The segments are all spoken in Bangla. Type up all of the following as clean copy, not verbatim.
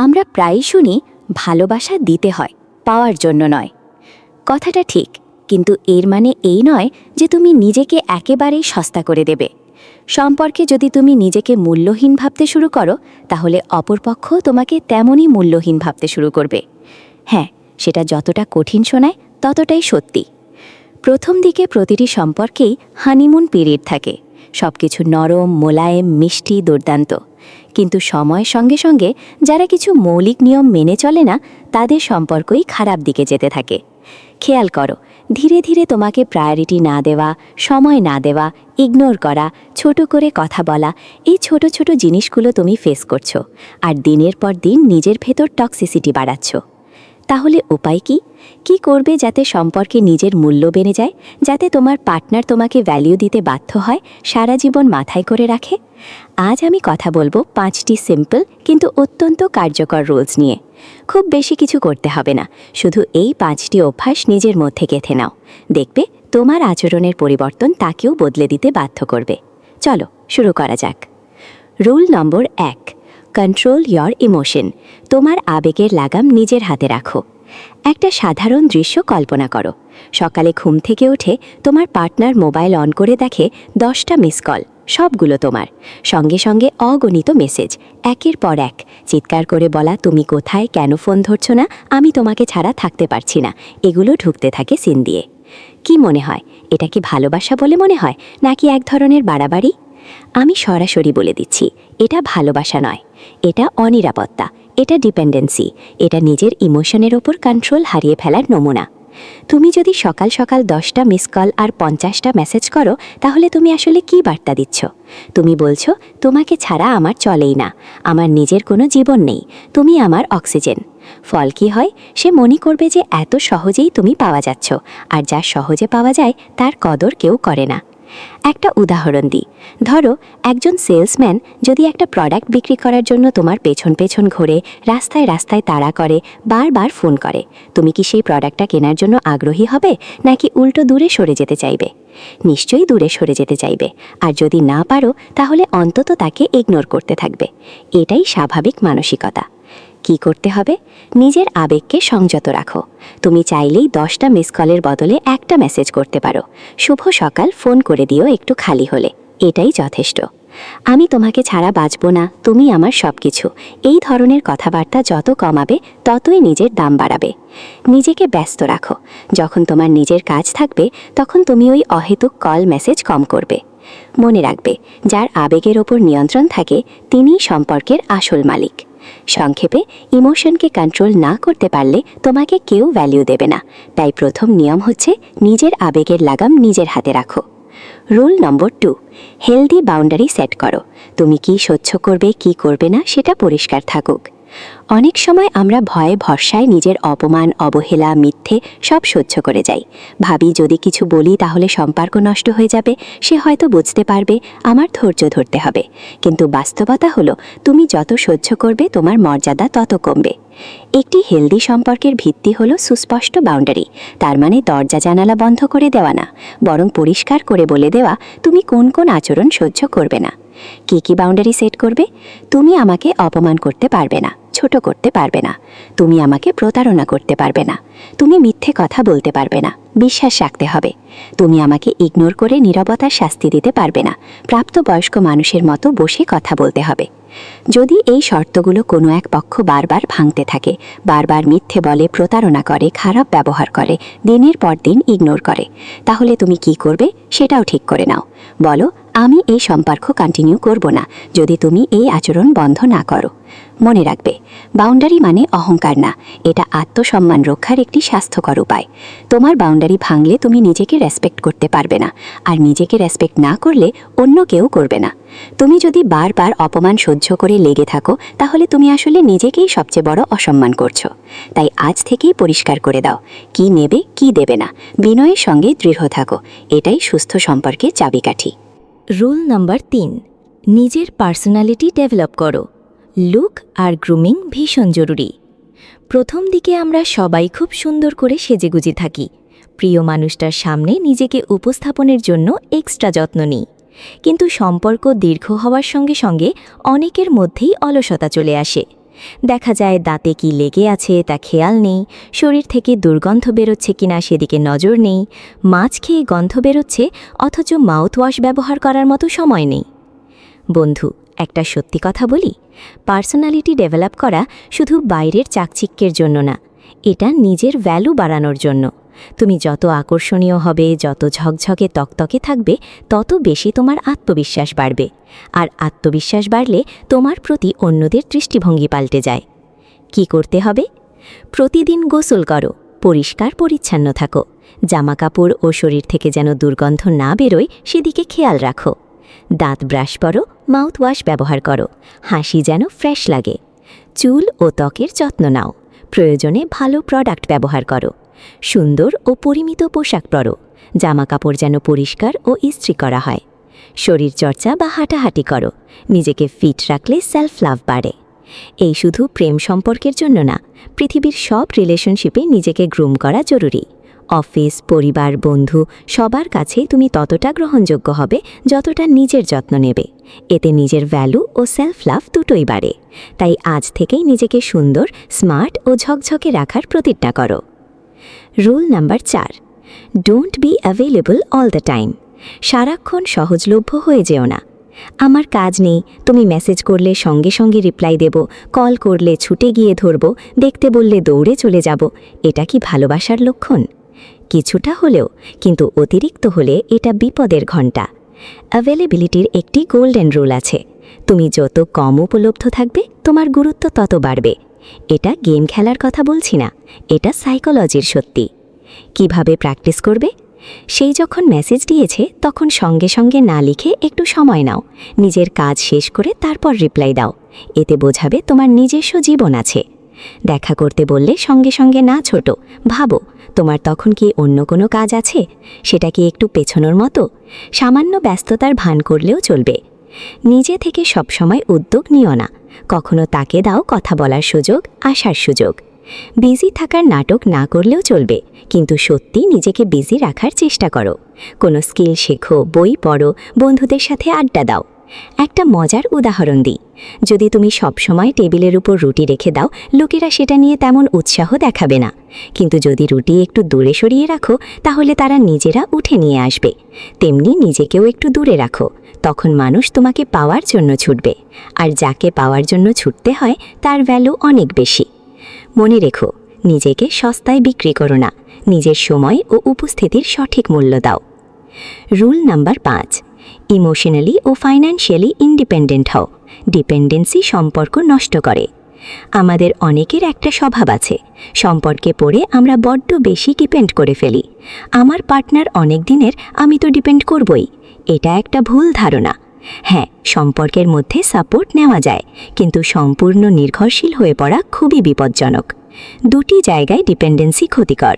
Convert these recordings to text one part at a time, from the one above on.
আমরা প্রায়ই শুনি ভালোবাসা দিতে হয়, পাওয়ার জন্য নয়। কথাটা ঠিক, কিন্তু এর মানে এই নয় যে তুমি নিজেকে একেবারেই সস্তা করে দেবে। সম্পর্কে যদি তুমি নিজেকে মূল্যহীন ভাবতে শুরু করো, তাহলে অপরপক্ষ তোমাকে তেমনই মূল্যহীন ভাবতে শুরু করবে। হ্যাঁ, সেটা যতটা কঠিন শোনায় ততটাই সত্যি। প্রথম দিকে প্রতিটি সম্পর্কেই হানিমুন পিরিয়ড থাকে, সবকিছু নরম, মোলায়েম, মিষ্টি, দুর্দান্ত। কিন্তু সময়ের সঙ্গে সঙ্গে যারা কিছু মৌলিক নিয়ম মেনে চলে না, তাদের সম্পর্কই খারাপ দিকে যেতে থাকে। খেয়াল করো, ধীরে ধীরে তোমাকে প্রায়োরিটি না দেওয়া, সময় না দেওয়া, ইগনোর করা, ছোট করে কথা বলা, এই ছোট ছোট জিনিসগুলো তুমি ফেস করছো, আর দিনের পর দিন নিজের ভেতর টক্সিসিটি বাড়াচ্ছ। তাহলে উপায় কি? কি করবে যাতে সম্পর্কে নিজের মূল্য বেড়ে যায়, যাতে তোমার পার্টনার তোমাকে ভ্যালিউ দিতে বাধ্য হয়, সারা জীবন মাথায় করে রাখে? আজ আমি কথা বলবো 5টি সিম্পল কিন্তু অত্যন্ত কার্যকর রুলস নিয়ে। খুব বেশি কিছু করতে হবে না, শুধু এই 5টি অভ্যাস নিজের মধ্যে গেঁথে নাও। দেখবে তোমার আচরণের পরিবর্তন তাকেও বদলে দিতে বাধ্য করবে। চলো শুরু করা যাক। Rule number 1, control your emotion. তোমার আবেগের লাগাম নিজের হাতে রাখো। একটা সাধারণ দৃশ্য কল্পনা করো। সকালে ঘুম থেকে উঠে তোমার পার্টনার মোবাইল অন করে দেখে 10টা মিস কল, সবগুলো তোমার। সঙ্গে সঙ্গে অগণিত মেসেজ, একের পর এক। চিৎকার করে বলা, তুমি কোথায়, কেন ফোন ধরছো না, আমি তোমাকে ছাড়া থাকতে পারছি না, এগুলো ঢুকতে থাকে সিন দিয়ে। কি মনে হয়, এটা কি ভালোবাসা বলে মনে হয়, নাকি এক ধরনের বাড়াবাড়ি? আমি সরাসরি বলে দিচ্ছি, এটা ভালোবাসা নয়, এটা অনিরাপত্তা, এটা ডিপেন্ডেন্সি, এটা নিজের ইমোশনের ওপর কন্ট্রোল হারিয়ে ফেলার নমুনা। তুমি যদি সকাল সকাল 10টা মিস কল আর 50টা মেসেজ করো, তাহলে তুমি আসলে কি বার্তা দিচ্ছ? তুমি বলছো, তোমাকে ছাড়া আমার চলেই না, আমার নিজের কোনো জীবন নেই, তুমি আমার অক্সিজেন। ফল কি হয়? সে মনে করবে যে এত সহজেই তুমি পাওয়া যাচ্ছ, আর যা সহজে পাওয়া যায় তার কদর কেউ করে না। একটা উদাহরণ দিই, ধরো একজন সেলসম্যান যদি একটা প্রোডাক্ট বিক্রি করার জন্য তোমার পেছন পেছন ঘোরে, রাস্তায় রাস্তায় তাড়া করে, বারবার ফোন করে, তুমি কি সেই প্রোডাক্টটা কেনার জন্য আগ্রহী হবে, নাকি উল্টো দূরে সরে যেতে চাইবে? নিশ্চয়ই দূরে সরে যেতে চাইবে। আর যদি না পারো, তাহলে অন্তত তাকে ইগনোর করতে থাকবে। এটাই স্বাভাবিক মানসিকতা। কি করতে হবে? নিজের আবেগকে সংযত রাখো। তুমি চাইলেই 10টা মিস কলের বদলে একটা মেসেজ করতে পারো, শুভ সকাল, ফোন করে দিও একটু খালি হলে, এটাই যথেষ্ট। আমি তোমাকে ছাড়া বাঁচব না, তুমি আমার সব কিছু, এই ধরনের কথাবার্তা যত কমাবে ততই নিজের দাম বাড়াবে। নিজেকে ব্যস্ত রাখো। যখন তোমার নিজের কাজ থাকবে, তখন তুমি ওই অহেতুক কল মেসেজ কম করবে। মনে রাখবে, যার আবেগের ওপর নিয়ন্ত্রণ থাকে তিনিই সম্পর্কের আসল মালিক। সংক্ষেপে, ইমোশনকে কন্ট্রোল না করতে পারলে তোমাকে কেউ ভ্যালিউ দেবে না। তাই প্রথম নিয়ম হচ্ছে, নিজের আবেগের লাগাম নিজের হাতে রাখো। রুল নম্বর 2, হেলদি বাউন্ডারি সেট করো। তুমি কি সহ্য করবে, কি করবে না, সেটা পরিষ্কার থাকুক। অনেক সময় আমরা ভয়ে ভরসায় নিজের অপমান, অবহেলা, মিথ্যে সব সহ্য করে যাই। ভাবি, যদি কিছু বলি তাহলে সম্পর্ক নষ্ট হয়ে যাবে, সে হয়তো বুঝতে পারবে, আমার ধৈর্য ধরতে হবে। কিন্তু বাস্তবতা হলো, তুমি যত সহ্য করবে তোমার মর্যাদা তত কমবে। একটি হেলদি সম্পর্কের ভিত্তি হলো সুস্পষ্ট বাউন্ডারি। তার মানে দরজা জানালা বন্ধ করে দেওয়া না, বরং পরিষ্কার করে বলে দেওয়া তুমি কোন কোন আচরণ সহ্য করবে না। কি কি বাউন্ডারি সেট করবে? তুমি আমাকে অপমান করতে পারবে না, ছোট করতে পারবে না, তুমি আমাকে প্রতারণা করতে পারবে না, তুমি মিথ্যে কথা বলতে পারবে না, বিশ্বাস রাখতে হবে। তুমি আমাকে ইগনোর করে নীরবতার শাস্তি দিতে পারবে না, প্রাপ্তবয়স্ক মানুষের মতো বসে কথা বলতে হবে। যদি এই শর্তগুলো কোনো এক পক্ষ বারবার ভাঙতে থাকে, বারবার মিথ্যে বলে, প্রতারণা করে, খারাপ ব্যবহার করে, দিনের পর দিন ইগনোর করে, তাহলে তুমি কি করবে সেটাও ঠিক করে নাও। বলো, আমি এই সম্পর্ক কন্টিনিউ করব না যদি তুমি এই আচরণ বন্ধ না করো। মনে রাখবে, বাউন্ডারি মানে অহংকার না, এটা আত্মসম্মান রক্ষার একটি স্বাস্থ্যকর উপায়। তোমার বাউন্ডারি ভাঙলে তুমি নিজেকে রেসপেক্ট করতে পারবে না, আর নিজেকে রেসপেক্ট না করলে অন্য কেউ করবে না। তুমি যদি বারবার অপমান সহ্য করে লেগে থাকো, তাহলে তুমি আসলে নিজেকেই সবচেয়ে বড় অসম্মান করছো। তাই আজ থেকেই পরিষ্কার করে দাও, কি নেবে, কি দেবে না। বিনয়ের সঙ্গে দৃঢ় থাকো, এটাই সুস্থ সম্পর্কের চাবিকাঠি। রুল নাম্বার 3, নিজের পার্সোনালিটি ডেভেলপ করো। লুক আর গ্রুমিং ভীষণ জরুরি। প্রথম দিকে আমরা সবাই খুব সুন্দর করে সেজেগুজে থাকি, প্রিয় মানুষটার সামনে নিজেকে উপস্থাপনের জন্য এক্সট্রা যত্ন নিই। কিন্তু সম্পর্ক দীর্ঘ হওয়ার সঙ্গে সঙ্গে অনেকের মধ্যেই অলসতা চলে আসে। দেখা যায় দাঁতে কি লেগে আছে তা খেয়াল নেই, শরীর থেকে দুর্গন্ধ বেরোচ্ছে কিনা সেদিকে নজর নেই, মাছ খেয়ে গন্ধ বেরোচ্ছে অথচ মাউথওয়াশ ব্যবহার করার মতো সময় নেই। বন্ধু, একটা সত্যি কথা বলি, পার্সোনালিটি ডেভেলপ করা শুধু বাইরের চাকচিক্যের জন্য না, এটা নিজের ভ্যালু বাড়ানোর জন্য। তুমি যত আকর্ষণীয় হবে, যত ঝকঝকে তকতকে থাকবে, তত বেশি তোমার আত্মবিশ্বাস বাড়বে। আর আত্মবিশ্বাস বাড়লে তোমার প্রতি অন্যদের দৃষ্টিভঙ্গি পাল্টে যায়। কি করতে হবে? প্রতিদিন গোসল করো, পরিষ্কার পরিচ্ছন্ন থাকো, জামাকাপড় ও শরীর থেকে যেন দুর্গন্ধ না বেরোয় সেদিকে খেয়াল রাখো। দাঁত ব্রাশ করো, মাউথওয়াশ ব্যবহার করো, হাসি যেন ফ্রেশ লাগে। চুল ও ত্বকের যত্ন নাও, প্রয়োজনে ভালো প্রোডাক্ট ব্যবহার করো। সুন্দর ও পরিমিত পোশাক পরো, জামাকাপড় যেন পরিষ্কার ও ইস্ত্রি করা হয়। শরীরচর্চা বা হাঁটাহাঁটি করো, নিজেকে ফিট রাখলে সেলফ লাভ বাড়ে। এই শুধু প্রেম সম্পর্কের জন্য না, পৃথিবীর সব রিলেশনশিপে নিজেকে গ্রুম করা জরুরি। অফিস, পরিবার, বন্ধু সবার কাছেই তুমি ততটা গ্রহণযোগ্য হবে যতটা নিজের যত্ন নেবে। এতে নিজের ভ্যালু ও সেলফ লাভ দুটোই বাড়ে। তাই আজ থেকেই নিজেকে সুন্দর, স্মার্ট ও ঝকঝকে রাখার প্রতিজ্ঞা করো। Rule number 4, don't be available all the time. সারাক্ষণ সহজলভ্য হয়ে যেও না। আমার কাজ নেই, তুমি মেসেজ করলে সঙ্গে সঙ্গে রিপ্লাই দেব, কল করলে ছুটে গিয়ে ধরব, দেখতে বললে দৌড়ে চলে যাব। এটা কি ভালোবাসার লক্ষণ? কিছুটা হলেও, কিন্তু অতিরিক্ত হলে এটা বিপদের ঘণ্টা। অ্যাভেলেবিলিটির একটি গোল্ডেন রুল আছে, তুমি যত কম উপলব্ধ থাকবে তোমার গুরুত্ব তত বাড়বে। এটা গেম খেলার কথা বলছি না, এটা সাইকোলজির সত্যি। কিভাবে প্র্যাকটিস করবে? সেই যখন মেসেজ দিয়েছে তখন সঙ্গে সঙ্গে না লিখে একটু সময় নাও, নিজের কাজ শেষ করে তারপর রিপ্লাই দাও। এতে বোঝাবে তোমার নিজস্ব জীবন আছে। দেখা করতে বললে সঙ্গে সঙ্গে না ছোট, ভাবো তোমার তখন কি অন্য কোনো কাজ আছে? সেটা কি একটু পেছনোর মতো? সামান্য ব্যস্ততার ভান করলেও চলবে। নিজে থেকে সবসময় উদ্যোগ নিও না, কখনো তাকে দাও কথা বলার সুযোগ, আসার সুযোগ। বিজি থাকার নাটক না করলেও চলবে, কিন্তু সত্যি নিজেকে বিজি রাখার চেষ্টা করো। কোনো স্কিল শেখো, বই পড়ো, বন্ধুদের সাথে আড্ডা দাও। একটা মজার উদাহরণ দিই, যদি তুমি সবসময় টেবিলের উপর রুটি রেখে দাও, লোকেরা সেটা নিয়ে তেমন উৎসাহ দেখাবে না। কিন্তু যদি রুটি একটু দূরে সরিয়ে রাখো, তাহলে তারা নিজেরা উঠে নিয়ে আসবে। তেমনি নিজেকেও একটু দূরে রাখো, তখন মানুষ তোমাকে পাওয়ার জন্য ছুটবে। আর যাকে পাওয়ার জন্য ছুটতে হয় তার ভ্যালু অনেক বেশি। মনে রেখো, নিজেকে সস্তায় বিক্রি করো না, নিজের সময় ও উপস্থিতির সঠিক মূল্য দাও। রুল নাম্বার 5, ইমোশনালি ও ফাইন্যান্সিয়ালি ইন্ডিপেন্ডেন্ট হও। ডিপেন্ডেন্সি সম্পর্ক নষ্ট করে। আমাদের অনেকের একটা স্বভাব আছে, সম্পর্কে পড়ে আমরা বড্ড বেশি ডিপেন্ড করে ফেলি। আমার পার্টনার অনেক দিনের, আমি তো ডিপেন্ড করবই। এটা একটা ভুল ধারণা। হ্যাঁ, সম্পর্কের মধ্যে সাপোর্ট নেওয়া যায়, কিন্তু সম্পূর্ণ নির্ভরশীল হয়ে পড়া খুবই বিপজ্জনক। দুটি জায়গায় ডিপেন্ডেন্সি ক্ষতিকর।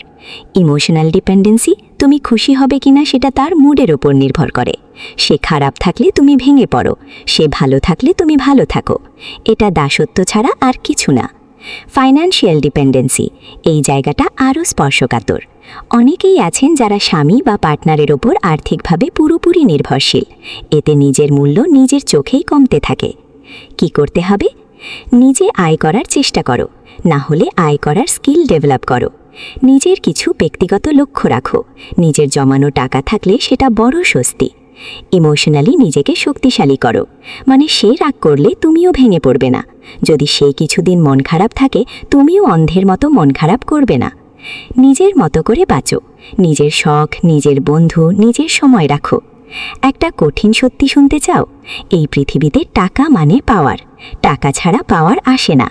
ইমোশনাল ডিপেন্ডেন্সি, তুমি খুশি হবে কিনা সেটা তার মুডের ওপর নির্ভর করে। সে খারাপ থাকলে তুমি ভেঙে পড়ো, সে ভালো থাকলে তুমি ভালো থাকো। এটা দাসত্ব ছাড়া আর কিছু না। ফাইন্যান্সিয়াল ডিপেন্ডেন্সি, এই জায়গাটা আরও স্পর্শকাতর। অনেকেই আছেন যারা স্বামী বা পার্টনারের ওপর আর্থিকভাবে পুরোপুরি নির্ভরশীল। এতে নিজের মূল্য নিজের চোখেই কমতে থাকে। কি করতে হবে? নিজে আয় করার চেষ্টা করো, না হলে আয় করার স্কিল ডেভেলপ করো। নিজের কিছু ব্যক্তিগত লক্ষ্য রাখো, নিজের জমানো টাকা থাকলে সেটা বড় স্বস্তি। ইমোশনালি নিজেকে শক্তিশালী করো, মানে সে রাগ করলে তুমিও ভেঙে পড়বে না। যদি সে কিছুদিন মন খারাপ থাকে, তুমিও অন্ধের মতো মন খারাপ করবে না। নিজের মতো করে বাঁচো, নিজের শখ, নিজের বন্ধু, নিজের সময় রাখো। একটা কঠিন সত্যি শুনতে চাও? এই পৃথিবীতে টাকা মানে পাওয়ার, টাকা ছাড়া পাওয়ার আসে না।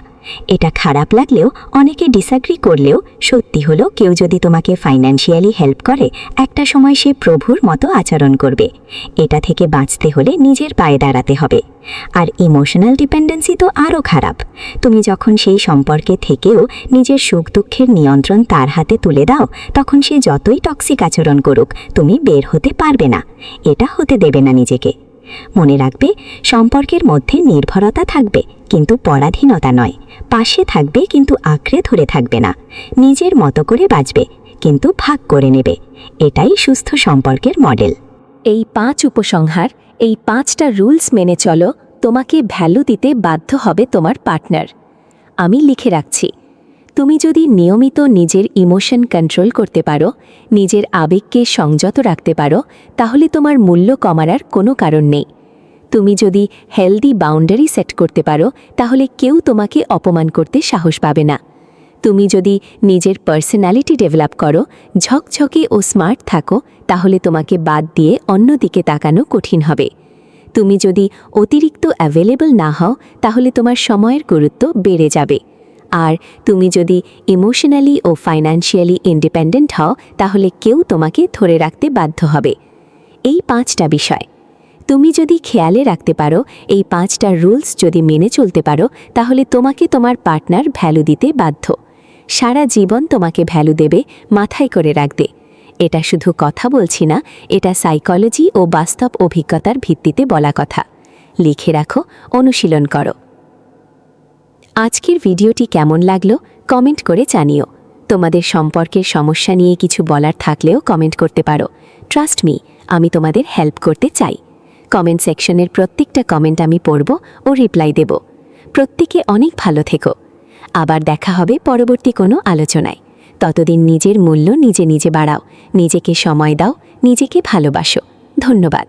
এটা খারাপ লাগলেও, অনেকে ডিসঅ্যাগ্রি করলেও সত্যি হলো, কেউ যদি তোমাকে ফাইন্যান্সিয়ালি হেল্প করে, একটা সময় সে প্রভুর মতো আচরণ করবে। এটা থেকে বাঁচতে হলে নিজের পায়ে দাঁড়াতে হবে। আর ইমোশনাল ডিপেন্ডেন্সি তো আরও খারাপ। তুমি যখন সেই সম্পর্কে থেকেও নিজের সুখ দুঃখের নিয়ন্ত্রণ তার হাতে তুলে দাও, তখন সে যতই টক্সিক আচরণ করুক, তুমি বের হতে পারবে না। এটা হতে দেবে না নিজেকে। মনে রাখবে, সম্পর্কের মধ্যে নির্ভরতা থাকবে, কিন্তু পরাধীনতা নয়। পাশে থাকবে, কিন্তু আঁকড়ে ধরে থাকবে না। নিজের মতো করে বাঁচবে, কিন্তু ভাগ করে নেবে। এটাই সুস্থ সম্পর্কের মডেল। এই 5 উপসংহার, এই 5টা রুলস মেনে চলো, তোমাকে ভ্যালু দিতে বাধ্য হবে তোমার পার্টনার। আমি লিখে রাখছি। তুমি যদি নিয়মিত নিজের ইমোশন কন্ট্রোল করতে পারো, নিজের আবেগকে সংযত রাখতে পারো, তাহলে তোমার মূল্য কমার কোনো কারণ নেই। তুমি যদি হেলদি বাউন্ডারি সেট করতে পারো, তাহলে কেউ তোমাকে অপমান করতে সাহস পাবে না। তুমি যদি নিজের পার্সোনালিটি ডেভেলপ করো, ঝকঝকে ও স্মার্ট থাকো, তাহলে তোমাকে বাদ দিয়ে অন্যদিকে তাকানো কঠিন হবে। তুমি যদি অতিরিক্ত অ্যাভেলেবল না হও, তাহলে তোমার সময়ের গুরুত্ব বেড়ে যাবে। আর তুমি যদি ইমোশনালি ও ফাইন্যান্সিয়ালি ইন্ডিপেন্ডেন্ট হও, তাহলে কেউ তোমাকে ধরে রাখতে বাধ্য হবে। এই 5টা বিষয় তুমি যদি খেয়ালে রাখতে পারো, এই 5টা রুলস যদি মেনে চলতে পারো, তাহলে তোমাকে তোমার পার্টনার ভ্যালু দিতে বাধ্য। সারা জীবন তোমাকে ভ্যালু দেবে, মাথায় করে রাখবে। এটা শুধু কথা বলছি না, এটা সাইকোলজি ও বাস্তব অভিজ্ঞতার ভিত্তিতে বলা কথা। লিখে রাখো, অনুশীলন করো। আজকের ভিডিওটি কেমন লাগলো কমেন্ট করে জানিও। তোমাদের সম্পর্কের সমস্যা নিয়ে কিছু বলার থাকলেও কমেন্ট করতে পারো। ট্রাস্ট মি, আমি তোমাদের হেল্প করতে চাই। কমেন্ট সেকশনের প্রত্যেকটা কমেন্ট আমি পড়ব ও রিপ্লাই দেব। প্রত্যেকে অনেক ভালো থেকো। আবার দেখা হবে পরবর্তী কোনো আলোচনায়। ততদিন নিজের মূল্য নিজে নিজে বাড়াও, নিজেকে সময় দাও, নিজেকে ভালোবাসো। ধন্যবাদ।